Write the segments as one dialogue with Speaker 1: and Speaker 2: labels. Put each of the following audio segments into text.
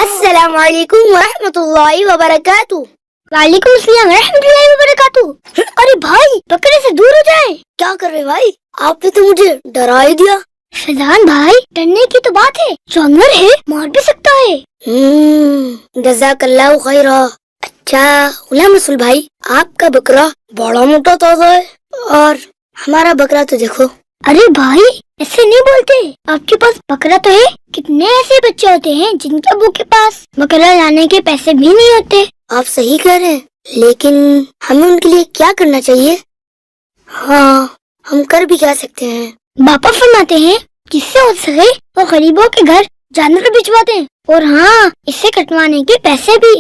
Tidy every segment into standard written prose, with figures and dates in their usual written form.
Speaker 1: السلام علیکم ورحمۃ اللہ وبرکاتہ۔ وعلیکم السلام ورحمۃ اللہ وبرکاتہ۔ ارے بھائی بکرے سے دور ہو جائے۔ کیا کر رہے بھائی؟ آپ نے تو مجھے ڈرا ہی دیا۔ فیضان بھائی ڈرنے کی تو بات ہے، جانور ہے مار بھی سکتا ہے۔ جزاک اللہ خیرہ۔ اچھا غلام رسول بھائی، آپ کا بکرا بڑا موٹا تازہ ہے اور ہمارا بکرا تو دیکھو۔ ارے بھائی ایسے نہیں بولتے، آپ کے پاس بکرا تو ہے، کتنے ایسے بچے ہوتے ہیں جن کے ابو کے پاس بکرا لانے کے پیسے بھی نہیں ہوتے۔ آپ صحیح کہہ رہے ہیں، لیکن ہمیں ان کے لیے کیا کرنا چاہیے؟ ہاں ہم کر بھی کیا سکتے ہیں؟ باپا فرماتے ہیں جس سے ہو سکے وہ غریبوں کے گھر جانور بھجوا دیں، اور ہاں اسے کٹوانے کے پیسے بھی۔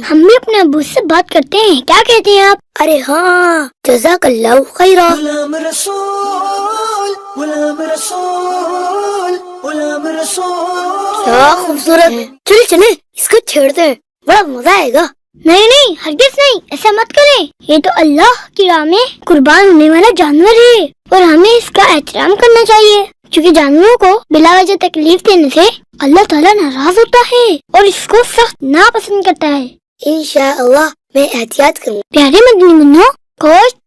Speaker 1: ہم بھی اپنے ابو سے بات کرتے ہیں، کیا کہتے ہیں آپ؟ ارے ہاں جزاک اللہ خیرہ۔ غلام رسول غلام رسول غلام رسول، کیا خوبصورت ہے۔ چلے چلے اس کو چھیڑتے ہیں، بڑا مزہ آئے گا۔ نہیں نہیں ہرگز نہیں، ایسا مت کریں، یہ تو اللہ کی راہ میں قربان ہونے والا جانور ہے اور ہمیں اس کا احترام کرنا چاہیے، کیونکہ جانوروں کو بلا وجہ تکلیف دینے سے اللہ تعالیٰ ناراض ہوتا ہے اور اس کو سخت ناپسند کرتا ہے۔ انشاءاللہ میں احتیاط کروں۔ پیارے مدنی منو، گوشت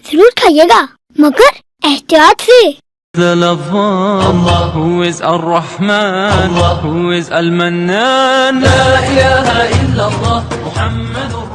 Speaker 1: ضرور کھائیے گا مگر احتیاط سے۔
Speaker 2: Allah who is Ar-Rahman, who is Al-Mannan, La ilaha illallah Muhammadur